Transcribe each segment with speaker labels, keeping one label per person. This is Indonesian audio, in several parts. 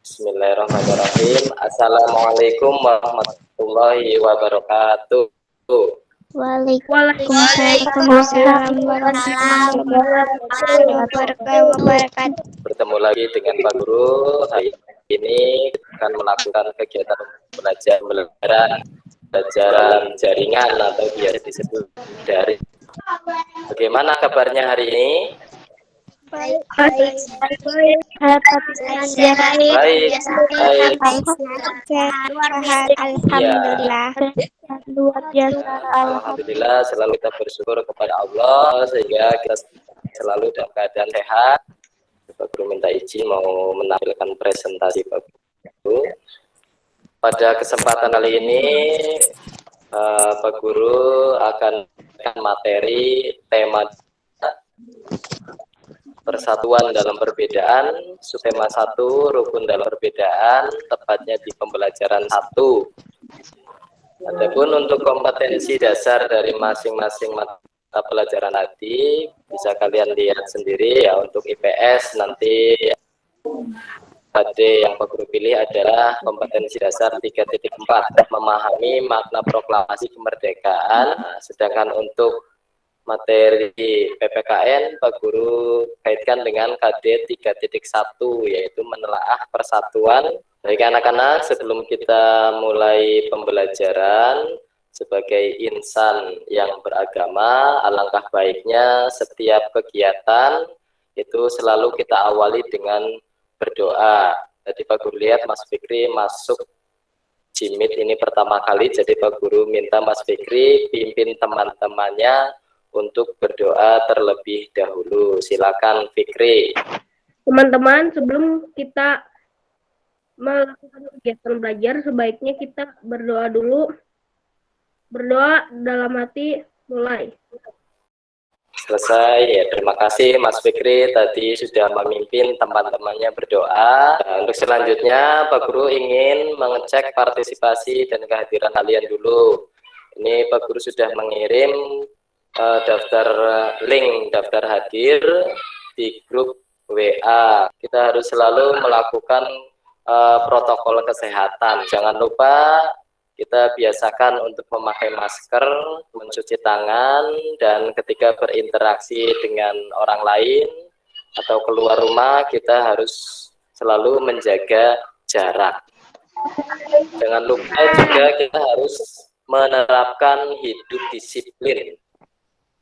Speaker 1: Bismillahirrahmanirrahim. Assalamualaikum warahmatullahi wabarakatuh.
Speaker 2: Waalaikumsalam warahmatullahi wabarakatuh.
Speaker 1: Bertemu lagi dengan Pak Guru. Hari ini kita akan melakukan kegiatan pembelajaran jaringan atau biasa disebut daring. Bagaimana kabarnya hari ini?
Speaker 2: Baik. Alhamdulillah.
Speaker 1: Alhamdulillah, selalu kita bersyukur kepada Allah sehingga kita selalu dalam keadaan sehat. Pak Guru minta izin mau menampilkan presentasi Pak Guru. Pada kesempatan kali ini Pak Guru akan materi tema persatuan dalam perbedaan, subtema 1, rukun dalam perbedaan, tepatnya di pembelajaran 1. Adapun untuk kompetensi dasar dari masing-masing mata pelajaran tadi bisa kalian lihat sendiri ya. Untuk IPS nanti pada yang Pak Guru pilih adalah kompetensi dasar 3.4, memahami makna proklamasi kemerdekaan. Sedangkan untuk materi PPKN Pak Guru kaitkan dengan KD 3.1, yaitu menelaah persatuan. Baik anak-anak, sebelum kita mulai pembelajaran, sebagai insan yang beragama, alangkah baiknya setiap kegiatan itu selalu kita awali dengan berdoa. Jadi Pak Guru lihat Mas Fikri masuk Jimit ini pertama kali, jadi Pak Guru minta Mas Fikri pimpin teman-temannya untuk berdoa terlebih dahulu. Silakan Fikri.
Speaker 3: Teman-teman, sebelum kita melakukan kegiatan belajar, sebaiknya kita berdoa dulu. Berdoa dalam hati, mulai.
Speaker 1: Selesai ya, terima kasih Mas Fikri tadi sudah memimpin teman-temannya berdoa. Nah, untuk selanjutnya Pak Guru ingin mengecek partisipasi dan kehadiran kalian dulu. Ini Pak Guru sudah mengirim link daftar hadir di grup WA. Kita harus selalu melakukan protokol kesehatan. Jangan lupa kita biasakan untuk memakai masker, mencuci tangan, dan ketika berinteraksi dengan orang lain atau keluar rumah kita harus selalu menjaga jarak. Jangan lupa juga kita harus menerapkan hidup disiplin.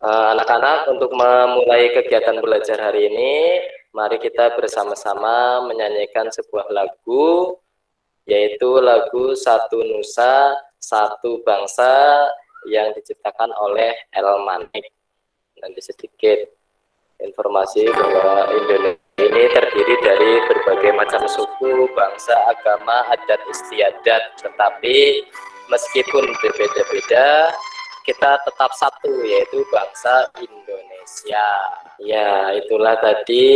Speaker 1: Anak-anak, untuk memulai kegiatan belajar hari ini, mari kita bersama-sama menyanyikan sebuah lagu, yaitu lagu Satu Nusa, Satu Bangsa yang diciptakan oleh El Manik. Nanti sedikit informasi bahwa Indonesia ini terdiri dari berbagai macam suku, bangsa, agama, adat istiadat, tetapi meskipun berbeda-beda, kita tetap satu, yaitu bangsa Indonesia. Ya, itulah tadi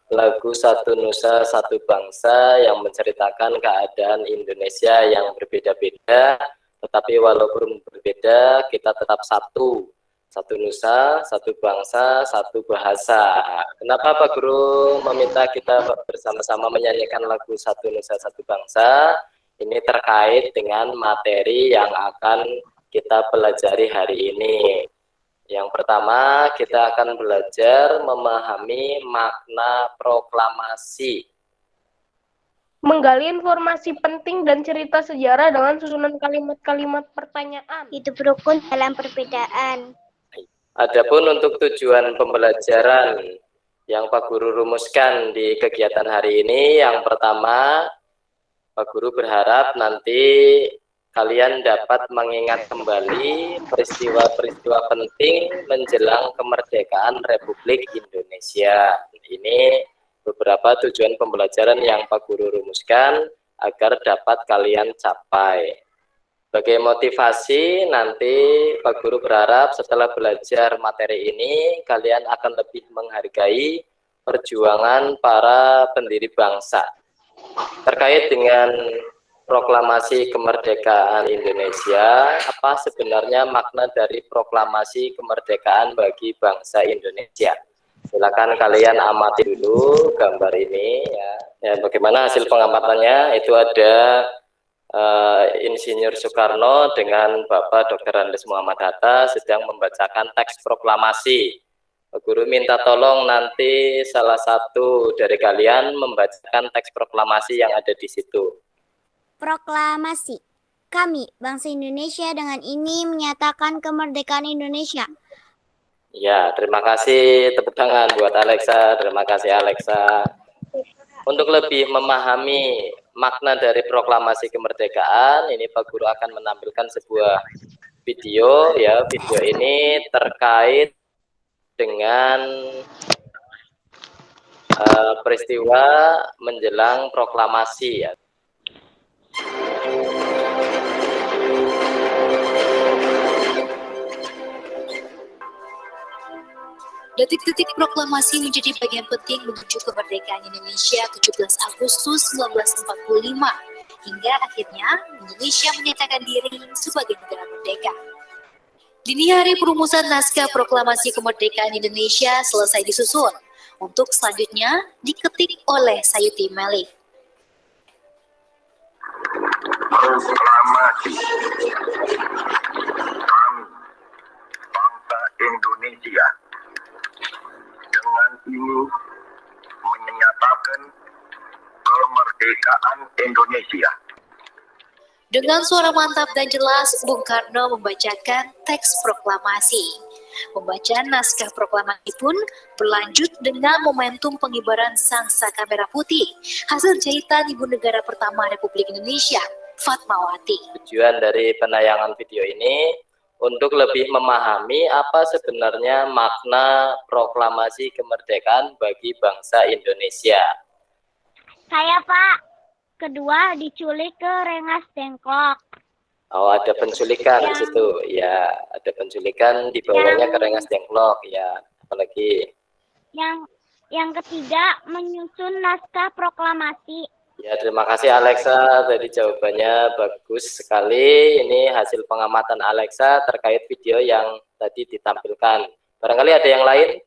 Speaker 1: lagu Satu Nusa Satu Bangsa yang menceritakan keadaan Indonesia yang berbeda-beda, tetapi walaupun berbeda kita tetap satu. Satu Nusa, satu bangsa, satu bahasa. Kenapa Pak Guru meminta kita bersama-sama menyanyikan lagu Satu Nusa Satu Bangsa? Ini terkait dengan materi yang akan kita pelajari hari ini. Yang pertama, kita akan belajar memahami makna proklamasi.
Speaker 3: Menggali informasi penting dan cerita sejarah dengan susunan kalimat-kalimat pertanyaan.
Speaker 2: Hidup rukun dalam perbedaan.
Speaker 1: Adapun untuk tujuan pembelajaran yang Pak Guru rumuskan di kegiatan hari ini, yang pertama, Pak Guru berharap nanti kalian dapat mengingat kembali peristiwa-peristiwa penting menjelang kemerdekaan Republik Indonesia. Ini beberapa tujuan pembelajaran yang Pak Guru rumuskan agar dapat kalian capai. Sebagai motivasi, nanti Pak Guru berharap setelah belajar materi ini, kalian akan lebih menghargai perjuangan para pendiri bangsa. Terkait dengan proklamasi kemerdekaan Indonesia, apa sebenarnya makna dari proklamasi kemerdekaan bagi bangsa Indonesia? Silakan kalian amati dulu gambar ini ya. Ya, bagaimana hasil pengamatannya? Itu ada Insinyur Soekarno dengan Bapak Dr. Andes Muhammad Hatta sedang membacakan teks proklamasi. Guru minta tolong nanti salah satu dari kalian membacakan teks proklamasi yang ada di situ.
Speaker 4: Proklamasi. Kami, bangsa Indonesia, dengan ini menyatakan kemerdekaan Indonesia.
Speaker 1: Ya, terima kasih. Tepuk tangan buat Alexa. Terima kasih Alexa. Untuk lebih memahami makna dari proklamasi kemerdekaan, ini Pak Guru akan menampilkan sebuah video ya. Video ini terkait dengan peristiwa menjelang proklamasi ya.
Speaker 5: Detik-detik proklamasi menjadi bagian penting menuju kemerdekaan Indonesia 17 Agustus 1945 hingga akhirnya Indonesia menyatakan diri sebagai negara merdeka. Dini hari perumusan naskah proklamasi kemerdekaan Indonesia selesai disusun. Untuk selanjutnya diketik oleh Sayuti Melih.
Speaker 6: Proklamasi kami, bangsa Indonesia, dengan ini menyatakan kemerdekaan Indonesia.
Speaker 5: Dengan suara mantap dan jelas, Bung Karno membacakan teks proklamasi. Pembacaan naskah proklamasi pun berlanjut dengan momentum pengibaran sangsaka merah putih, hasil jahitan Ibu Negara pertama Republik Indonesia, Fatmawati.
Speaker 1: Tujuan dari penayangan video ini untuk lebih memahami apa sebenarnya makna proklamasi kemerdekaan bagi bangsa Indonesia.
Speaker 2: Saya Pak, kedua diculik ke Rengas Dengklok.
Speaker 1: Oh, ada penculikan di situ. Ya, ada penculikan di bawahnya ke Rengas Dengklok. Ya, apalagi
Speaker 2: Yang ketiga menyusun naskah proklamasi.
Speaker 1: ya, terima kasih Alexa. Tadi jawabannya bagus sekali. Ini hasil pengamatan Alexa terkait video yang tadi ditampilkan. Barangkali ada yang lain?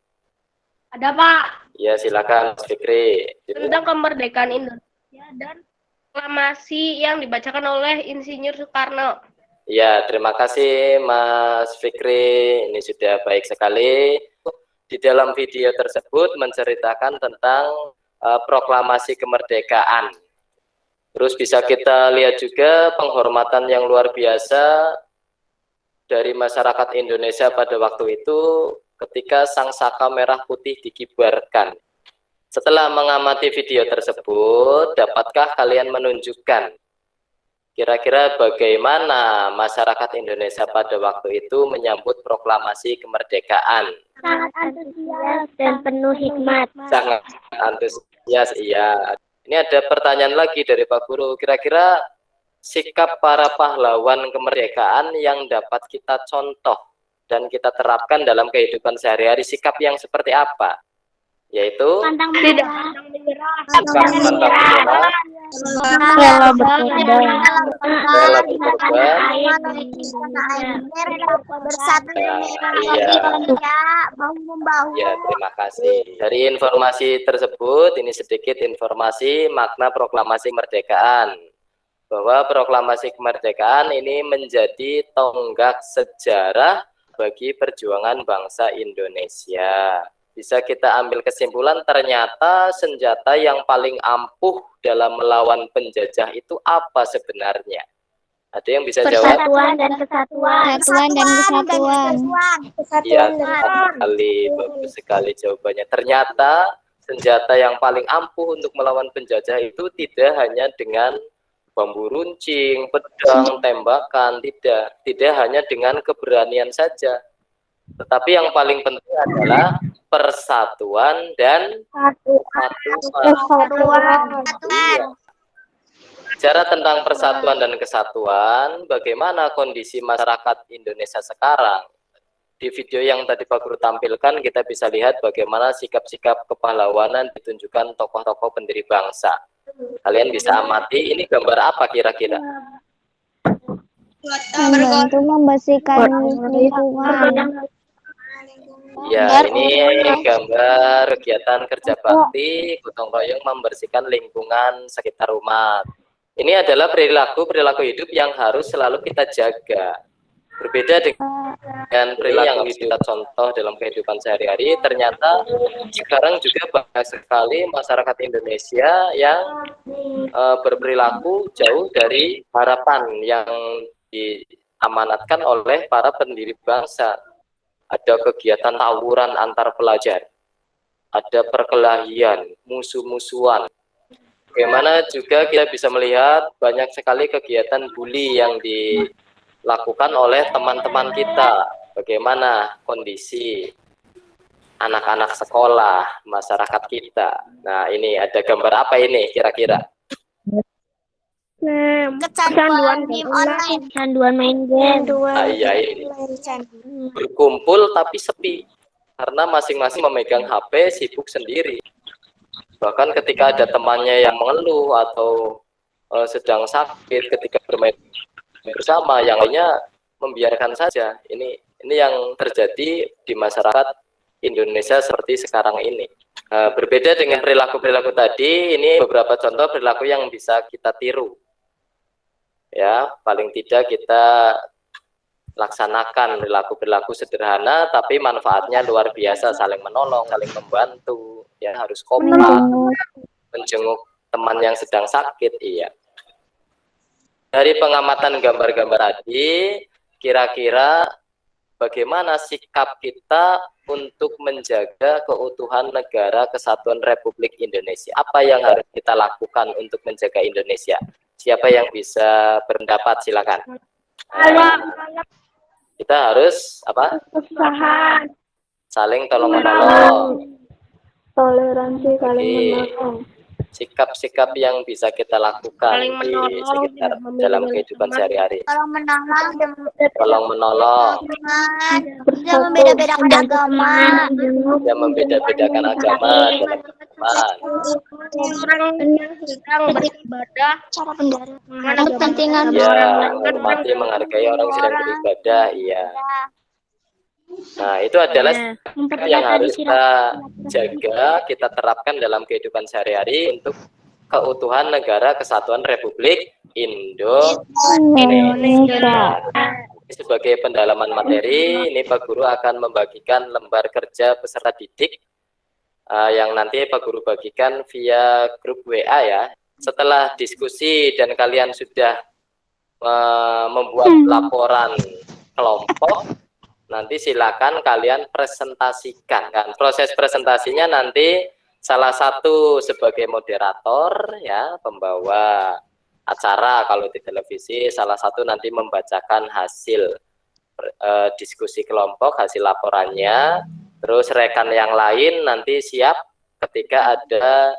Speaker 3: Ada Pak,
Speaker 1: Ya, silakan Mas Fikri.
Speaker 3: tentang kemerdekaan Indonesia dan proklamasi yang dibacakan oleh Insinyur Soekarno.
Speaker 1: Ya, terima kasih Mas Fikri. Ini sudah baik sekali. Di dalam video tersebut menceritakan tentang proklamasi kemerdekaan. Terus bisa kita lihat juga penghormatan yang luar biasa dari masyarakat Indonesia pada waktu itu ketika sangsaka merah putih dikibarkan. Setelah mengamati video tersebut, dapatkah kalian menunjukkan kira-kira bagaimana masyarakat Indonesia pada waktu itu menyambut proklamasi kemerdekaan?
Speaker 2: Sangat antusias dan penuh hikmat.
Speaker 1: Sangat antusias, iya. Ini ada pertanyaan lagi dari Pak Guru. Kira-kira sikap para pahlawan kemerdekaan yang dapat kita contoh dan kita terapkan dalam kehidupan sehari-hari, sikap yang seperti apa? Yaitu
Speaker 2: Pantang
Speaker 3: Tidak
Speaker 2: menyerah.
Speaker 1: sikap pantang menyerah,
Speaker 2: Rela berkorban.
Speaker 1: rela berkorban.
Speaker 2: Bersatu
Speaker 1: Ya,
Speaker 2: demi
Speaker 1: iya.
Speaker 2: Indonesia, bahu-membahu.
Speaker 1: Ya, terima kasih. Dari informasi tersebut, ini sedikit informasi makna proklamasi kemerdekaan. Bahwa proklamasi kemerdekaan ini menjadi tonggak sejarah bagi perjuangan bangsa Indonesia. Bisa kita ambil kesimpulan ternyata senjata yang paling ampuh dalam melawan penjajah itu apa sebenarnya? Ada yang bisa jawab?
Speaker 2: Persatuan dan kesatuan.
Speaker 4: Persatuan dan kesatuan.
Speaker 1: Iya, tepat sekali, bagus sekali jawabannya. Ternyata senjata yang paling ampuh untuk melawan penjajah itu tidak hanya dengan bambu runcing, pedang, tembakan, tidak hanya dengan keberanian saja. Tetapi yang paling penting adalah persatuan dan kesatuan. Bicara tentang persatuan dan kesatuan, bagaimana kondisi masyarakat Indonesia sekarang? Di video yang tadi Pak Guru tampilkan, kita bisa lihat bagaimana sikap-sikap kepahlawanan ditunjukkan tokoh-tokoh pendiri bangsa. Kalian bisa amati, ini gambar apa kira-kira?
Speaker 4: Membantu membersihkan lingkungan.
Speaker 1: Ya, ini gambar kegiatan kerja bakti gotong royong membersihkan lingkungan sekitar rumah. Ini adalah perilaku hidup yang harus selalu kita jaga. Berbeda dengan perilaku yang kita contoh dalam kehidupan sehari-hari, ternyata sekarang juga banyak sekali masyarakat Indonesia yang berperilaku jauh dari harapan yang diamanatkan oleh para pendiri bangsa. Ada kegiatan tawuran antar pelajar, ada perkelahian, musuh-musuhan. Bagaimana juga kita bisa melihat banyak sekali kegiatan bully yang dilakukan oleh teman-teman kita. Bagaimana kondisi anak-anak sekolah, masyarakat kita. Nah, ini ada gambar apa ini kira-kira?
Speaker 2: Kecanduan game online.
Speaker 4: Kecanduan main game.
Speaker 1: Iya, ini berkumpul tapi sepi karena masing-masing memegang HP, sibuk sendiri. Bahkan ketika ada temannya yang mengeluh atau sedang sakit, ketika bermain bersama, yang lainnya membiarkan saja. Ini yang terjadi di masyarakat Indonesia seperti sekarang ini. Berbeda dengan perilaku tadi, ini beberapa contoh perilaku yang bisa kita tiru. Ya, paling tidak kita laksanakan perilaku sederhana tapi manfaatnya luar biasa, saling menolong, saling membantu, ya harus kompak, menjenguk teman yang sedang sakit. Iya. Dari pengamatan gambar-gambar tadi, kira-kira bagaimana sikap kita untuk menjaga keutuhan negara kesatuan Republik Indonesia? Apa yang harus kita lakukan untuk menjaga Indonesia? Siapa yang bisa berpendapat? Silakan. Kita harus apa?
Speaker 3: Usaha.
Speaker 1: Saling tolong-menolong.
Speaker 3: Toleransi, saling menolong.
Speaker 1: Sikap-sikap yang bisa kita lakukan
Speaker 3: Saling
Speaker 1: di
Speaker 3: menolong,
Speaker 1: sekitar
Speaker 3: tidak
Speaker 1: dalam
Speaker 3: memilih
Speaker 1: kehidupan
Speaker 3: teman.
Speaker 1: sehari-hari.
Speaker 2: Kalau menolong
Speaker 1: Tolong menolong,
Speaker 2: tidak membeda-bedakan agama.
Speaker 1: tidak membeda-bedakan agama dalam teman.
Speaker 3: Orang yang sedang beribadah,
Speaker 2: Cara pendara.
Speaker 3: kepentingan
Speaker 1: Ya, menghormati, menghargai orang yang sedang beribadah. Iya. Nah, itu adalah sikap yang harus kita jaga, kita terapkan dalam kehidupan sehari-hari untuk keutuhan negara kesatuan Republik Indonesia. Sebagai pendalaman materi, ini Pak Guru akan membagikan lembar kerja peserta didik yang nanti Pak Guru bagikan via grup WA ya. Setelah diskusi dan kalian sudah membuat laporan kelompok, nanti silakan kalian presentasikan. Kan? Proses presentasinya nanti salah satu sebagai moderator ya, pembawa acara kalau di televisi, salah satu nanti membacakan hasil diskusi kelompok, hasil laporannya, terus rekan yang lain nanti siap ketika ada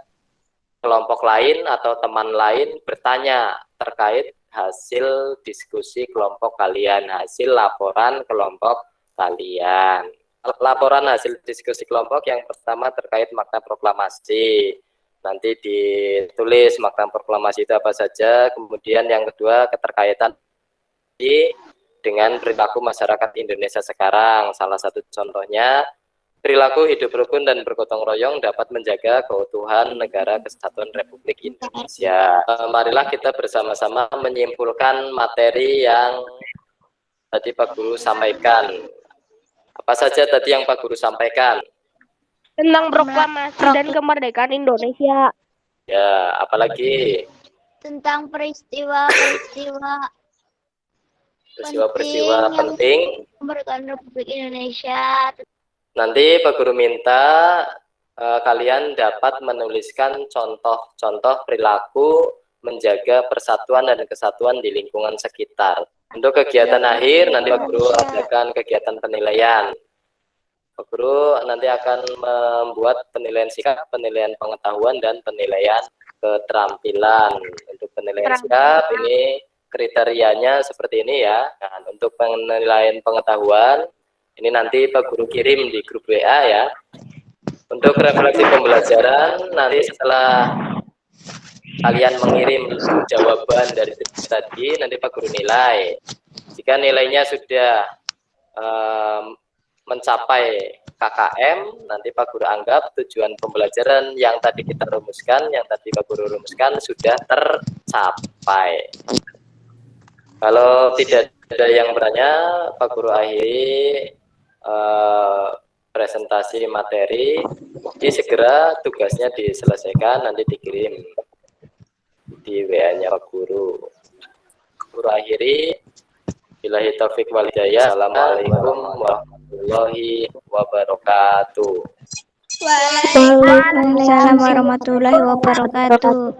Speaker 1: kelompok lain atau teman lain bertanya terkait hasil diskusi kelompok kalian, hasil laporan kelompok kalian. Laporan hasil diskusi kelompok yang pertama terkait makna proklamasi. Nanti ditulis makna proklamasi itu apa saja. Kemudian yang kedua keterkaitan dengan perilaku masyarakat Indonesia sekarang. Salah satu contohnya perilaku hidup rukun dan bergotong royong dapat menjaga keutuhan negara kesatuan Republik Indonesia. Marilah kita bersama-sama menyimpulkan materi yang tadi Pak Guru sampaikan. Apa saja tadi yang Pak Guru sampaikan?
Speaker 3: tentang proklamasi dan kemerdekaan Indonesia.
Speaker 1: Ya, apalagi
Speaker 2: Tentang peristiwa
Speaker 1: penting.
Speaker 2: kemerdekaan Republik Indonesia.
Speaker 1: Nanti Pak Guru minta kalian dapat menuliskan contoh-contoh perilaku menjaga persatuan dan kesatuan di lingkungan sekitar. Untuk kegiatan akhir nanti Pak Guru adakan kegiatan penilaian. Pak Guru nanti akan membuat penilaian sikap, penilaian pengetahuan, dan penilaian keterampilan. Untuk penilaian sikap ini kriterianya seperti ini ya. Nah, untuk penilaian pengetahuan ini nanti Pak Guru kirim di grup WA ya. Untuk refleksi pembelajaran nanti setelah kalian mengirim jawaban dari tadi, nanti Pak Guru nilai. Jika nilainya sudah mencapai KKM, nanti Pak Guru anggap tujuan pembelajaran yang tadi kita rumuskan, yang tadi Pak Guru rumuskan sudah tercapai. Kalau tidak ada yang bertanya, Pak Guru akhiri presentasi materi. Jadi segera tugasnya diselesaikan, nanti dikirim di WA-nya Pak Guru. Guru akhiri. Billahi taufiq wal hidayah. Assalamualaikum warahmatullahi wabarakatuh.
Speaker 4: Waalaikumsalam warahmatullahi wabarakatuh.